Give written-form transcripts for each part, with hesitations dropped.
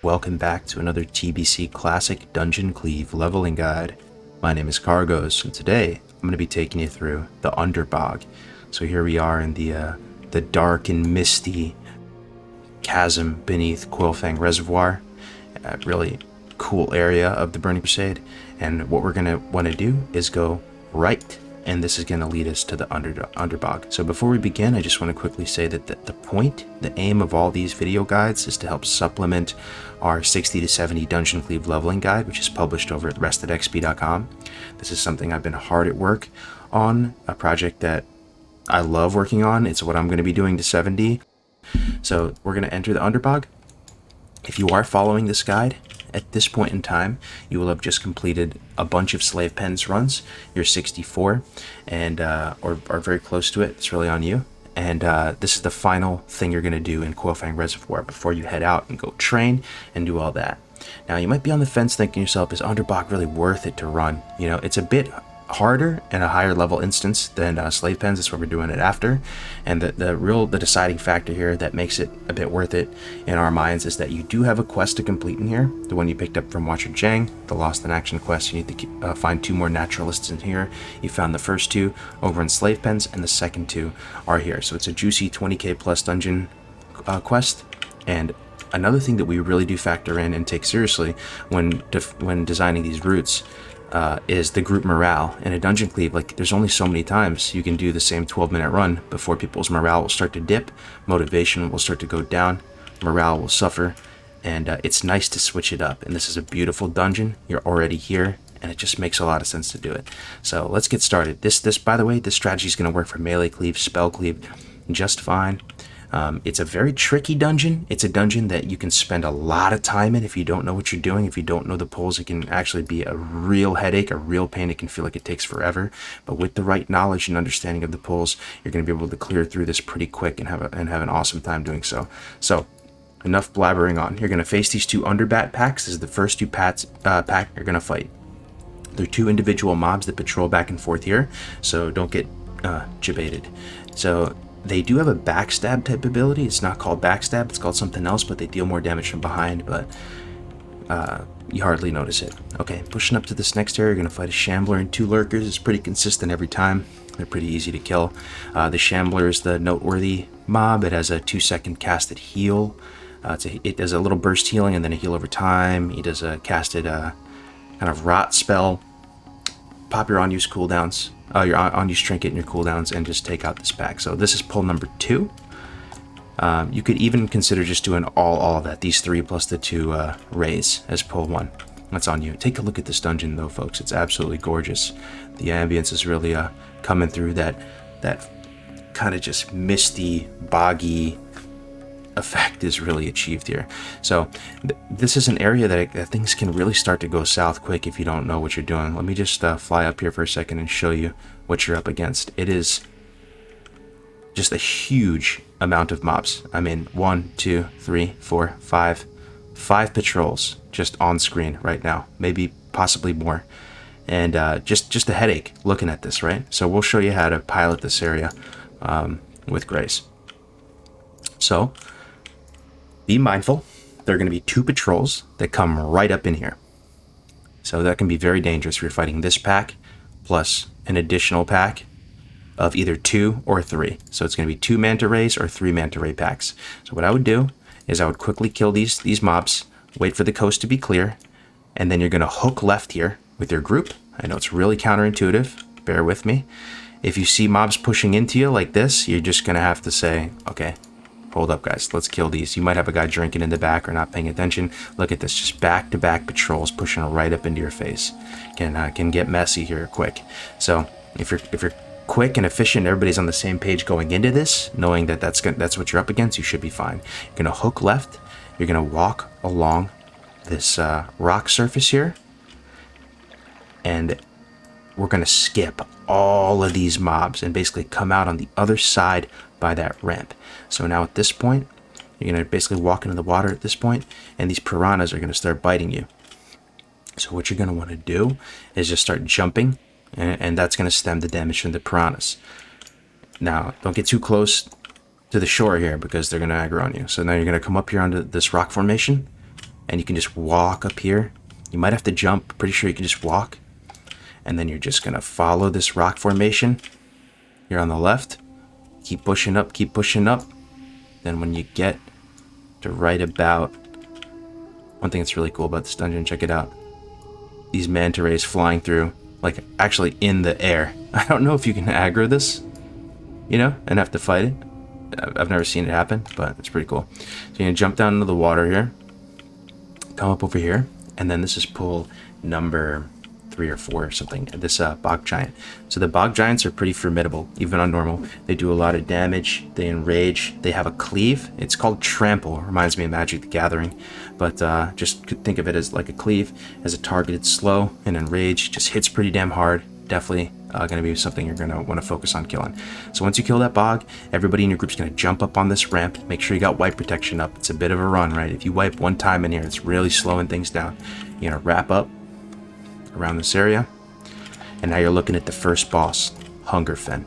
Welcome back to another TBC Classic Dungeon Cleave leveling guide. My name is Kargoz, and today I'm going to be taking you through the Underbog. So here we are in the dark and misty chasm beneath Coilfang Reservoir, a really cool area of the Burning Crusade. And what we're going to want to do is go right, and this is going to lead us to the Underbog. So before we begin, I just want to quickly say that the aim of all these video guides is to help supplement our 60 to 70 Dungeon Cleave leveling guide, which is published over at RestedXP.com. This is something I've been hard at work on, a project that I love working on. It's what I'm going to be doing to 70. So we're going to enter the Underbog. If you are following this guide, at this point in time, you will have just completed a bunch of slave pens runs. You're 64, and or very close to it. It's really on you. And this is the final thing you're going to do in Coilfang Reservoir before you head out and go train and do all that. Now, you might be on the fence thinking to yourself, is Underbog really worth it to run? You know, it's a bit harder and a higher level instance than slave pens. That's why we're doing it after. And the deciding factor here that makes it a bit worth it in our minds is that you do have a quest to complete in here, the one you picked up from Watcher Jang, the Lost in Action quest. You need to find 2 more naturalists in here. You found the first 2 over in slave pens, and the second 2 are here. So it's a juicy 20k plus dungeon quest. And another thing that we really do factor in and take seriously when designing these routes is the group morale. In a dungeon cleave, like, there's only so many times you can do the same 12-minute run before people's morale will start to dip, motivation will start to go down, morale will suffer, and it's nice to switch it up. And this is a beautiful dungeon. You're already here, and it just makes a lot of sense to do it. So let's get started. This by the way, this strategy is going to work for melee cleave, spell cleave just fine. It's a very tricky dungeon. It's a dungeon that you can spend a lot of time in if you don't know what you're doing. If you don't know the pulls, it can actually be a real headache, a real pain. It can feel like it takes forever. But with the right knowledge and understanding of the pulls, you're going to be able to clear through this pretty quick and have an awesome time doing so. So, enough blabbering on. You're going to face these 2 underbat packs. This is the first 2 pack you're going to fight. They're 2 individual mobs that patrol back and forth here, so don't get jebaited. So they do have a backstab type ability. It's not called backstab, it's called something else, but they deal more damage from behind, but you hardly notice it. Okay, pushing up to this next area, you're going to fight a Shambler and 2 Lurkers. It's pretty consistent every time. They're pretty easy to kill. The Shambler is the noteworthy mob. It has a 2-second casted heal. It does a little burst healing and then a heal over time. He does a casted kind of rot spell. Pop your on-use cooldowns, your on-use trinket and your cooldowns, and just take out this pack. So this is pull number 2. You could even consider just doing all of that, these 3 plus the 2 rays as pull 1. That's on you. Take a look at this dungeon though, folks. It's absolutely gorgeous. The ambience is really coming through. That kind of just misty, boggy effect is really achieved here. So this is an area that things can really start to go south quick if you don't know what you're doing. Let me just fly up here for a second and show you what you're up against. It is just a huge amount of mobs. I mean, 1, 2, 3, 4, 5 patrols just on screen right now, maybe possibly more, and just a headache looking at this, right? So we'll show you how to pilot this area with grace. So be mindful, there are going to be 2 patrols that come right up in here. So that can be very dangerous if you're fighting this pack plus an additional pack of either 2 or 3. So it's going to be 2 manta rays or 3 manta ray packs. So what I would do is I would quickly kill these mobs, wait for the coast to be clear, and then you're going to hook left here with your group. I know it's really counterintuitive, bear with me. If you see mobs pushing into you like this, you're just going to have to say, okay, hold up guys, let's kill these. You might have a guy drinking in the back or not paying attention. Look at this, just back-to-back patrols pushing right up into your face. Can get messy here quick. So if you're quick and efficient, everybody's on the same page going into this, knowing that that's what you're up against, you should be fine. You're gonna hook left, you're gonna walk along this rock surface here, and we're gonna skip all of these mobs and basically come out on the other side by that ramp. So now at this point, you're going to basically walk into the water at this point, and these piranhas are going to start biting you. So what you're going to want to do is just start jumping, and that's going to stem the damage from the piranhas. Now, don't get too close to the shore here because they're going to aggro on you. So now you're going to come up here onto this rock formation, and you can just walk up here. You might have to jump. Pretty sure you can just walk. And then you're just going to follow this rock formation here on the left. Keep pushing up, keep pushing up. Then when you get to right about... One thing that's really cool about this dungeon, check it out. These manta rays flying through, like actually in the air. I don't know if you can aggro this, you know, and have to fight it. I've never seen it happen, but it's pretty cool. So you're going to jump down into the water here. Come up over here. And then this is pull number 3 or 4 or something, this bog giant. So the bog giants are pretty formidable, even on normal. They do a lot of damage, they enrage, they have a cleave. It's called trample, reminds me of Magic the Gathering, but just think of it as like a cleave, as a targeted slow and enrage, just hits pretty damn hard. Definitely going to be something you're going to want to focus on killing. So once you kill that bog, everybody in your group's going to jump up on this ramp. Make sure you got wipe protection up. It's a bit of a run, right? If you wipe one time in here, it's really slowing things down. You're going to wrap up around this area, and now you're looking at the first boss, Hungerfen.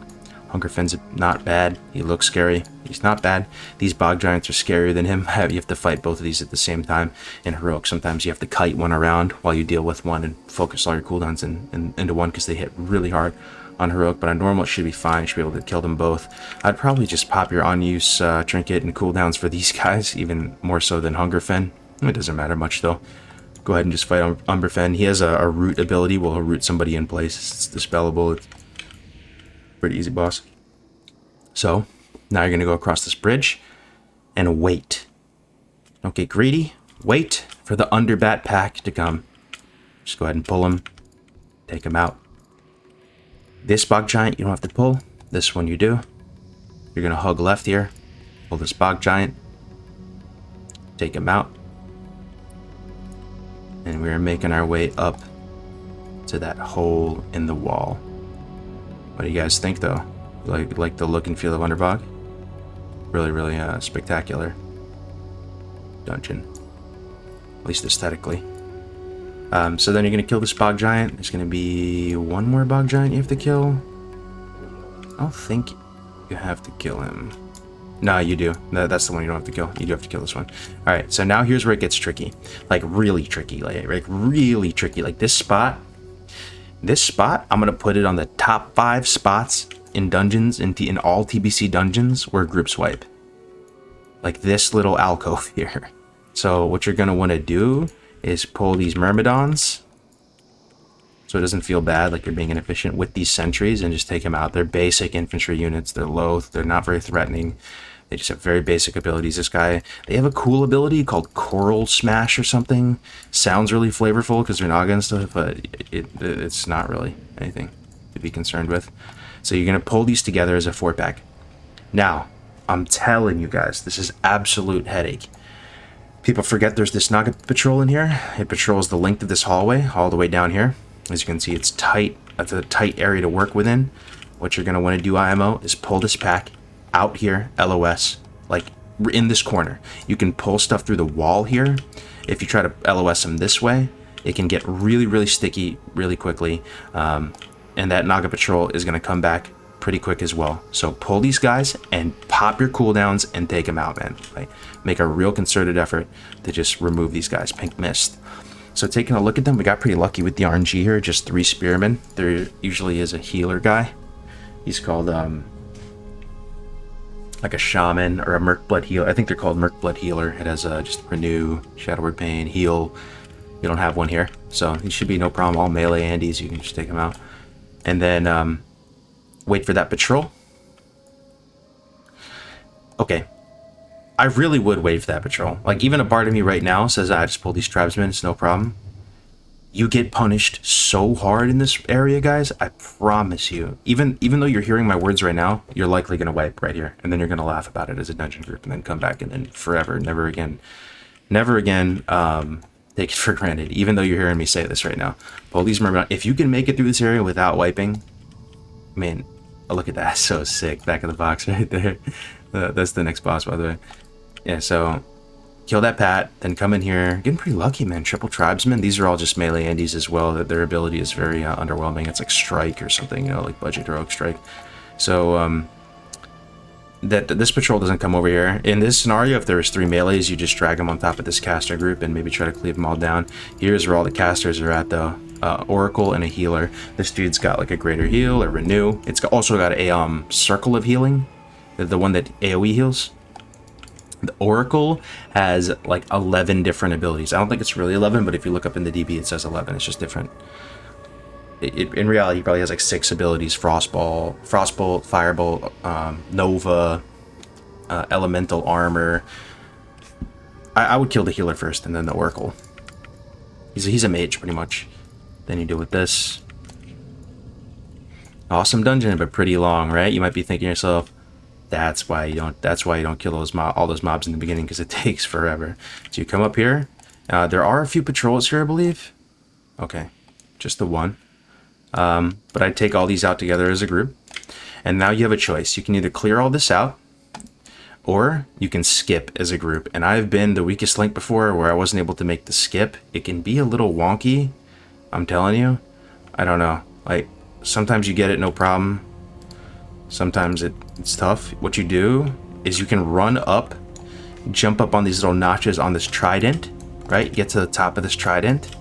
Hungerfen's not bad. He looks scary. He's not bad. These bog giants are scarier than him. You have to fight both of these at the same time. In heroic, sometimes you have to kite one around while you deal with one and focus all your cooldowns into one, because they hit really hard on heroic. But on normal, it should be fine. You should be able to kill them both. I'd probably just pop your on-use trinket and cooldowns for these guys, even more so than Hungerfen. It doesn't matter much though. Go ahead and just fight Umberfen. He has a root ability. Will root somebody in place. It's dispellable. It's pretty easy, boss. So now you're gonna go across this bridge and wait. Don't get greedy. Wait for the Underbat pack to come. Just go ahead and pull him. Take him out. This bog giant you don't have to pull. This one you do. You're gonna hug left here. Pull this bog giant. Take him out. And we're making our way up to that hole in the wall. What do you guys think, though? Like the look and feel of Underbog? Really, really spectacular dungeon, at least aesthetically. So then you're gonna kill this bog giant. There's gonna be one more bog giant you have to kill. I don't think you have to kill him. No, you do. No, that's the one you don't have to kill. You do have to kill this one. All right, so now here's where it gets tricky. Like really tricky. Like really tricky. Like this spot, I'm going to put it on the top 5 spots in dungeons, in all TBC dungeons where groups wipe. Like this little alcove here. So what you're going to want to do is pull these Myrmidons, so it doesn't feel bad like you're being inefficient, with these sentries, and just take them out. They're basic infantry units. They're low. They're not very threatening. They just have very basic abilities. This guy, they have a cool ability called Coral Smash or something. Sounds really flavorful because they're Naga and stuff, but it's not really anything to be concerned with. So you're going to pull these together as a 4-pack. Now, I'm telling you guys, this is absolute headache. People forget there's this Naga patrol in here. It patrols the length of this hallway all the way down here. As you can see, it's tight. That's a tight area to work within. What you're going to want to do, IMO, is pull this pack out here, LOS, like in this corner. You can pull stuff through the wall here. If you try to LOS them this way, it can get really, really sticky really quickly. And that Naga patrol is going to come back pretty quick as well. So pull these guys and pop your cooldowns and take them out, man. Like, make a real concerted effort to just remove these guys. Pink Mist. So taking a look at them, we got pretty lucky with the RNG here. Just 3 spearmen. There usually is a healer guy. He's called like a shaman or a Merc-Blood healer. I think they're called Merc-Blood healer. It has just renew, Shadow Word Pain, heal. You don't have one here, so he should be no problem. All melee Andes, you can just take them out. And then wait for that patrol. Okay. I really would wait for that patrol. Like, even a part of me right now says, I just pull these tribesmen, it's no problem. You get punished so hard in this area, guys. I promise you. Even though you're hearing my words right now, you're likely going to wipe right here. And then you're going to laugh about it as a dungeon group and then come back and then forever, never again, take it for granted. Even though you're hearing me say this right now. Pull these Myrmidons. If you can make it through this area without wiping, man, look at that. So sick. Back of the box right there. That's the next boss, by the way. Yeah, so kill that Pat, then come in here. Getting pretty lucky, man. Triple tribesmen. These are all just melee Andes as well. Their ability is very underwhelming. It's like strike or something, you know, like budget heroic strike. So that this patrol doesn't come over here. In this scenario, if there was 3 melees, you just drag them on top of this caster group and maybe try to cleave them all down. Here's where all the casters are at, though. Oracle and a healer. This dude's got like a greater heal, a renew. It's also got a circle of healing, the one that AoE heals. The Oracle has like 11 different abilities. I don't think it's really 11, but if you look up in the DB, it says 11. It's just different. In reality, he probably has like 6 abilities: Frostbolt, Firebolt, Nova, Elemental Armor. I would kill the healer first, and then the Oracle. He's a mage, pretty much. Then you do with this. Awesome dungeon, but pretty long, right? You might be thinking to yourself, that's why you don't kill all those mobs in the beginning, because it takes forever. So you come up here. There are a few patrols here, I believe. Okay, just the one. But I'd take all these out together as a group. And now you have a choice. You can either clear all this out, or you can skip as a group. And I've been the weakest link before where I wasn't able to make the skip. It can be a little wonky, I'm telling you. I don't know. Like, sometimes you get it no problem. Sometimes it's tough. What you do is you can run up, jump up on these little notches on this trident, right? Get to the top of this trident,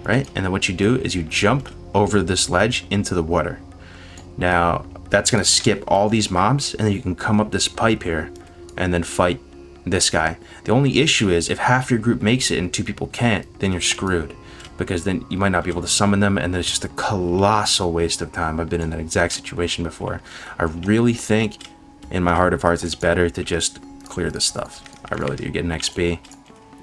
right? And then what you do is you jump over this ledge into the water. Now, that's going to skip all these mobs, and then you can come up this pipe here and then fight this guy. The only issue is if half your group makes it and 2 people can't, then you're screwed, because then you might not be able to summon them, and there's just a colossal waste of time. I've been in that exact situation before. I really think in my heart of hearts it's better to just clear this stuff. I really do. You get an XP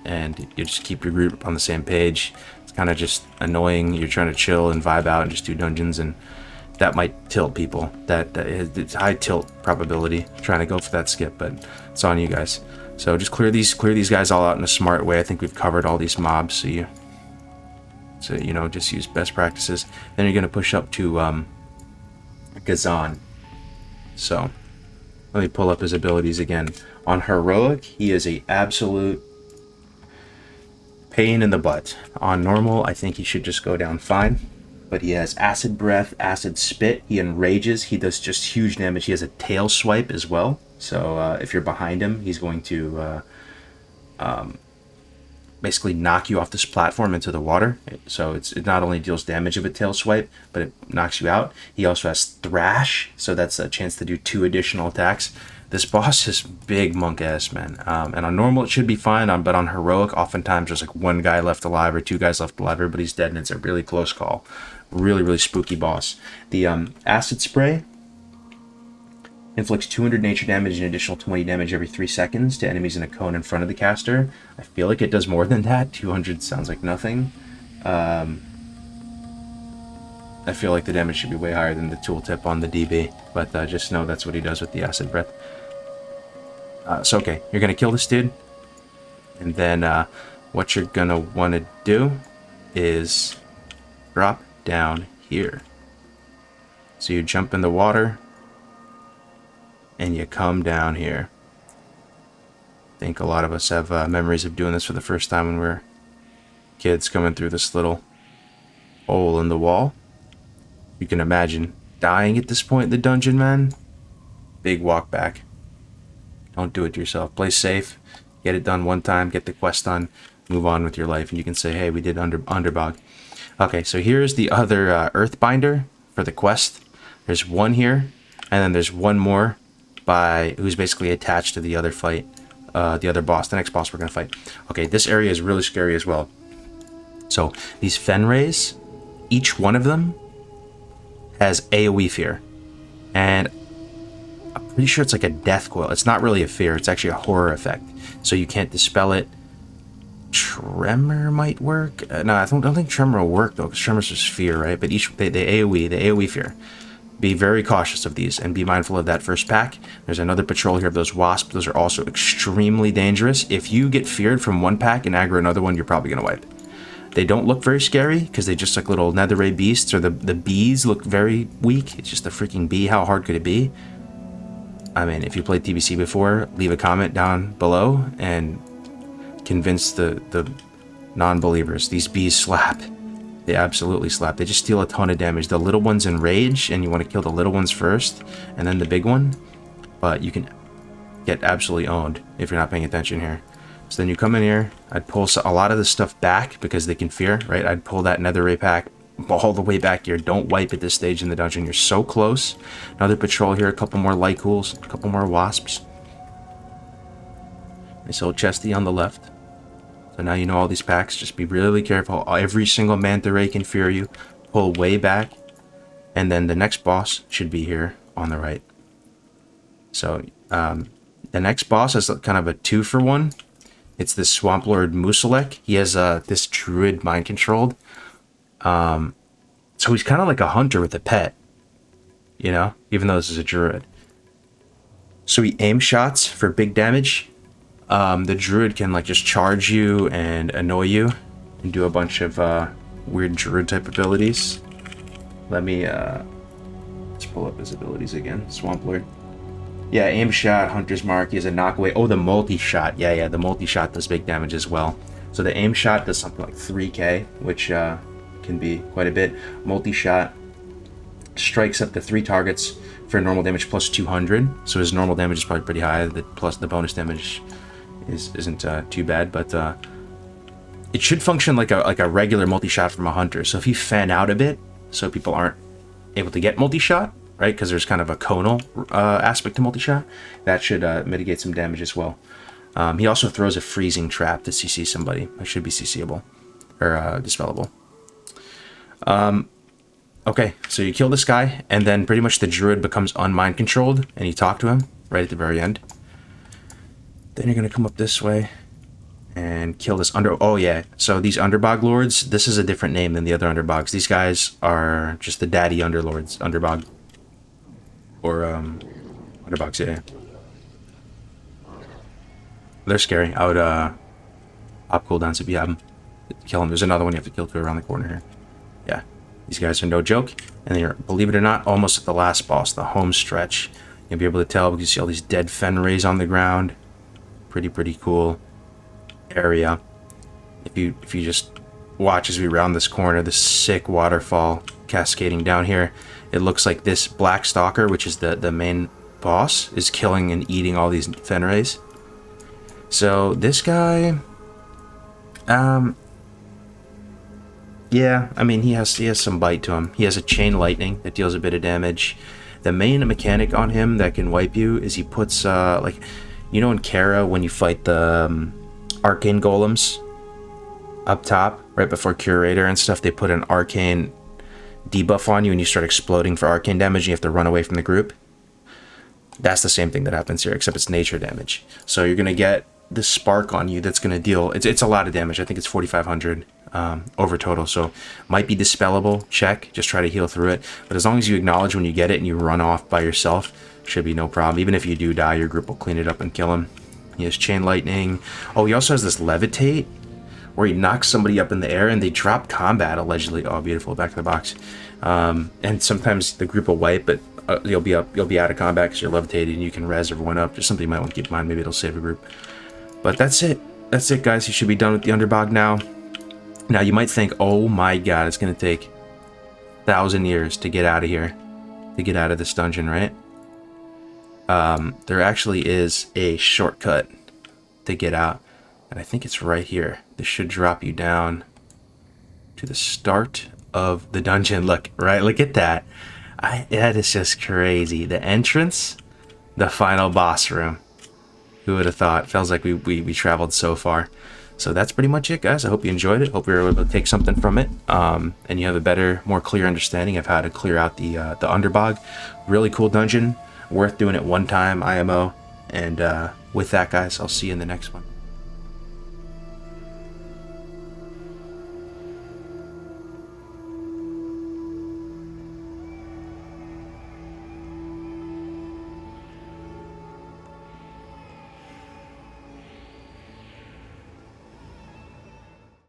and you just keep your group on the same page. It's kind of just annoying. You're trying to chill and vibe out and just do dungeons, and that might tilt people. It's high tilt probability trying to go for that skip, but it's on you guys. So just clear these guys all out in a smart way. I think we've covered all these mobs, so you know, just use best practices. Then you're gonna push up to Gazan. So let me pull up his abilities again. On heroic, he is a absolute pain in the butt. On normal, I think he should just go down fine. But he has acid breath, acid spit. He enrages. He does just huge damage. He has a tail swipe as well. So if you're behind him, he's going to basically knock you off this platform into the water. So it not only deals damage of a tail swipe, but it knocks you out. He also has thrash, so that's a chance to do 2 additional attacks. This boss is big monk ass, man. And on normal it should be fine, but on heroic, oftentimes there's like 1 guy left alive or 2 guys left alive. Everybody's dead, and it's a really close call. Really, really spooky boss. The acid spray inflicts 200 nature damage and additional 20 damage every 3 seconds to enemies in a cone in front of the caster. I feel like it does more than that. 200 sounds like nothing. I feel like the damage should be way higher than the tooltip on the DB, but just know that's what he does with the acid breath. So okay, you're gonna kill this dude, and then what you're gonna want to do is drop down here. So you jump in the water and you come down here. I think a lot of us have memories of doing this for the first time when we were kids, coming through this little hole in the wall. You can imagine dying at this point in the dungeon, man. Big walk back. Don't do it to yourself. Play safe. Get it done one time. Get the quest done. Move on with your life. And you can say, hey, we did Underbog. Okay, so here's the other Earthbinder for the quest. There's one here. And then there's one more who's basically attached to the other fight. The other boss. The next boss we're going to fight. Okay, this area is really scary as well. So these Fenrays, each one of them has AoE fear. And I'm pretty sure it's like a death coil. It's not really a fear. It's actually a horror effect. So you can't dispel it. Tremor might work. No, I don't think Tremor will work, though, because Tremor's just fear, right? But the AoE fear. Be very cautious of these and be mindful of that first pack. There's another patrol here of those wasps. Those are also extremely dangerous. If you get feared from one pack and aggro another one, you're probably going to wipe. They don't look very scary because they just like little netherray beasts, or the bees look very weak. It's just a freaking bee. How hard could it be? I mean, if you played TBC before, leave a comment down below and convince the non-believers. These bees slap. They absolutely slap. They just deal a ton of damage. The little ones enrage, and you want to kill the little ones first, and then the big one. But you can get absolutely owned if you're not paying attention here. So then you come in here, I'd pull a lot of this stuff back because they can fear, right? I'd pull that netherite pack all the way back here. Don't wipe at this stage in the dungeon. You're so close. Another patrol here, a couple more light cools, a couple more wasps. Nice old chesty on the left. So now you know all these packs. Just be really careful. Every single manta ray can fear you. Pull way back. And then the next boss should be here on the right. So the next boss is kind of a 2-for-1. It's this Swamp Lord Musalek. He has this druid mind controlled. So he's kind of like a hunter with a pet, you know, even though this is a druid. So he aim shots for big damage. The druid can like just charge you and annoy you and do a bunch of weird druid type abilities. Let me let's pull up his abilities again. Swamp Lord. Yeah, aim shot, hunter's mark. He has a knockaway. Oh, the multi-shot. Yeah, the multi-shot does big damage as well. So the aim shot does something like 3k, which can be quite a bit. Multi-shot strikes up to 3 targets for normal damage plus 200. So his normal damage is probably pretty high. Plus the bonus damage isn't too bad, but it should function like a regular multi-shot from a hunter. So if you fan out a bit, so people aren't able to get multi-shot, right? Because there's kind of a conal aspect to multi-shot. That should mitigate some damage as well. He also throws a freezing trap to CC somebody. That should be CCable or dispellable. Okay, so you kill this guy, and then pretty much the druid becomes unmind controlled, and you talk to him right at the very end. Then you're gonna come up this way and kill this Oh yeah, so these Underbog lords, this is a different name than the other Underbogs. These guys are just the daddy Underlords, Underbog. Or Underbogs, yeah. They're scary. I would pop cooldowns if you have them. Kill them. There's another one you have to kill too around the corner here. Yeah, these guys are no joke. And they're, believe it or not, almost at the last boss, the home stretch. You'll be able to tell because you see all these dead fen rays on the ground. Pretty cool area. If you just watch as we round this corner, this sick waterfall cascading down here, it looks like this black stalker, which is the main boss, is killing and eating all these fen rays. So this guy, yeah, I mean he has some bite to him. He has a chain lightning that deals a bit of damage. The main mechanic on him that can wipe you is he puts like, you know, in Kara when you fight the arcane golems up top right before curator and stuff, they put an arcane debuff on you and you start exploding for arcane damage and you have to run away from the group. That's the same thing that happens here, except it's nature damage. So you're gonna get this spark on you that's gonna deal, it's a lot of damage. I think it's 4,500 over total, so might be dispellable. Check, just try to heal through it, but as long as you acknowledge when you get it and you run off by yourself, should be no problem. Even if you do die, your group will clean it up and kill him. He has chain lightning. Oh, he also has this levitate where he knocks somebody up in the air and they drop combat allegedly. Oh, beautiful. Back to the box. And sometimes the group will wipe, but you'll be out of combat because you're levitated and you can res everyone up. Just something you might want to keep in mind. Maybe it'll save a group. But that's it. That's it, guys. You should be done with the Underbog now. Now you might think, oh my god, it's going to take 1,000 years to get out of here, to get out of this dungeon, right? There actually is a shortcut to get out, and I think it's right here. This should drop you down to the start of the dungeon. Look, right? Look at that. That is just crazy. The entrance, the final boss room. Who would have thought? Feels like we traveled so far. So that's pretty much it, guys. I hope you enjoyed it. Hope you were able to take something from it, and you have a better, more clear understanding of how to clear out the Underbog. Really cool dungeon. Worth doing it one time, IMO. And with that, guys, I'll see you in the next one.